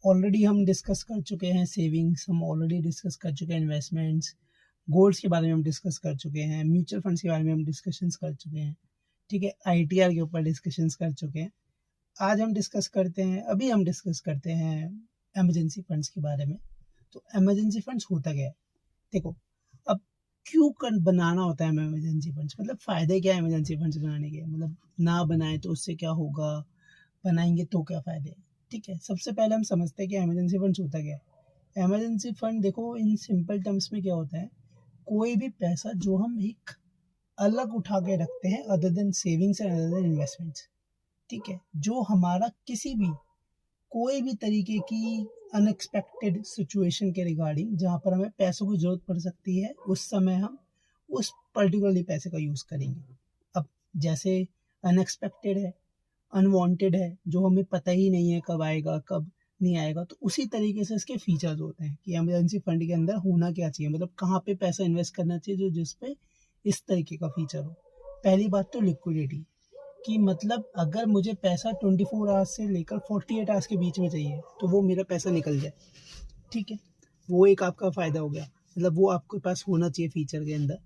Already हम discuss कर चुके हैं सेविंग्स, हम ऑलरेडी डिस्कस कर चुके हैं इन्वेस्टमेंट्स, गोल्ड्स के बारे में हम डिस्कस कर चुके हैं, म्यूचुअल फंड्स के बारे में हम डिस्कशंस कर चुके हैं, ठीक है, आईटीआर के ऊपर डिस्कशंस कर चुके हैं। आज हम डिस्कस करते हैं, अभी हम डिस्कस करते हैं इमरजेंसी फंड्स के बारे में। तो इमरजेंसी फंड्स होता क्या है? देखो, अब क्यों बनाना होता है इमरजेंसी फंड्स, मतलब फ़ायदे क्या है इमरजेंसी फंड्स बनाने के, मतलब ना बनाए तो उससे क्या होगा, बनाएंगे तो क्या फ़ायदे। ठीक है, सबसे पहले हम समझते हैं कि इमरजेंसी फंड्स होता क्या है। इमरजेंसी फंड देखो, इन सिंपल टर्म्स में क्या होता है, कोई भी पैसा जो हम एक अलग उठा के रखते हैं other than savings and other than investments. ठीक है, जो हमारा किसी भी कोई भी तरीके की अनएक्सपेक्टेड सिचुएशन के रिगार्डिंग जहाँ पर हमें पैसों की ज़रूरत पड़ सकती है, उस समय हम उस पर्टिकुलरली पैसे का यूज़ करेंगे। अब जैसे अनएक्सपेक्टेड है, अनवांटेड है, जो हमें पता ही नहीं है कब आएगा कब नहीं आएगा, तो उसी तरीके से इसके फीचर्स होते हैं कि इमरजेंसी फंड के अंदर होना क्या चाहिए, मतलब कहाँ पे पैसा इन्वेस्ट करना चाहिए जो जिस पे इस तरीके का फीचर हो। पहली बात तो लिक्विडिटी, कि मतलब अगर मुझे पैसा 24 आवर्स से लेकर 48 आवर्स के बीच में चाहिए तो वो मेरा पैसा निकल जाए। ठीक है, वो एक आपका फ़ायदा हो गया, मतलब वो आपके पास होना चाहिए फीचर के अंदर।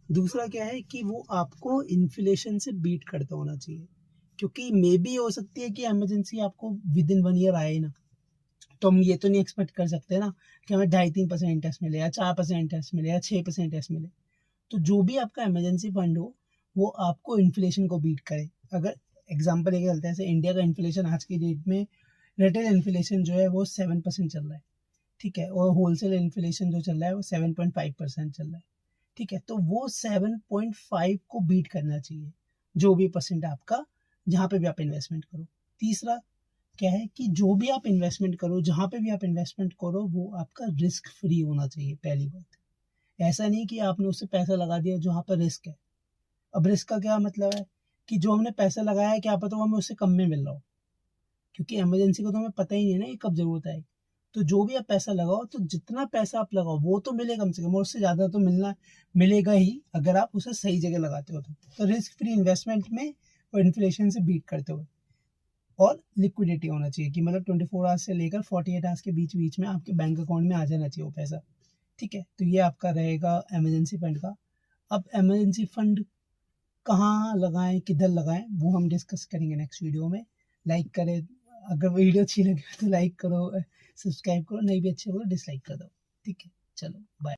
दूसरा क्या है कि वो आपको इन्फ्लेशन से बीट करता होना चाहिए, क्योंकि मे बी हो सकती है कि इमरजेंसी आपको विद इन 1 ईयर आए ना, तो हम ये तो नहीं एक्सपेक्ट कर सकते ना कि हमें 2.5-3% इंटरेस्ट मिले या 4% इंटरेस्ट मिले या 6% इंटरेस्ट मिले। तो जो भी आपका इमरजेंसी फंड हो वो आपको इन्फ्लेशन को बीट करे। अगर एग्जांपल ये चलता है, जैसे इंडिया का इन्फ्लेशन आज की डेट में, रिटेल इन्फ्लेशन जो है वो 7% चल रहा है। ठीक है, और होलसेल इन्फ्लेशन जो चल रहा है वो 7.5% चल रहा है। ठीक है, तो वो 7.5 को बीट करना चाहिए, जो भी परसेंट आपका, जहाँ पे भी आप इन्वेस्टमेंट करो। तीसरा क्या है कि जो भी आप इन्वेस्टमेंट करो, जहाँ पे भी आप इन्वेस्टमेंट करो, वो आपका रिस्क फ्री होना चाहिए। पहली बात, ऐसा नहीं कि आपने उससे पैसा लगा दिया जहाँ पर रिस्क है। अब रिस्क का क्या मतलब है कि जो हमने पैसा लगाया है, क्या पता वो हमें उससे कम में मिल रहा हो, क्योंकि इमरजेंसी को तो हमें पता ही नहीं है ना कि कब जरूरत आएगी। तो जो भी आप पैसा लगाओ, तो जितना पैसा आप लगाओ वो तो मिले कम से कम, और उससे ज़्यादा तो मिलेगा ही अगर आप उसे सही जगह लगाते हो। तो रिस्क फ्री इन्वेस्टमेंट में और इन्फ्लेशन से बीट करते हुए, और लिक्विडिटी होना चाहिए कि मतलब 24 आवर्स से लेकर 48 आवर्स के बीच बीच में आपके बैंक अकाउंट में आ जाना चाहिए वो पैसा। ठीक है, तो ये आपका रहेगा इमरजेंसी फंड का। अब इमरजेंसी फंड कहाँ लगाएं, किधर लगाएं, वो हम डिस्कस करेंगे नेक्स्ट वीडियो में। लाइक करें, अगर वीडियो अच्छी लगे तो लाइक करो, सब्सक्राइब करो, नहीं भी अच्छी लगे तो डिसलाइक कर दो। ठीक है, चलो बाय।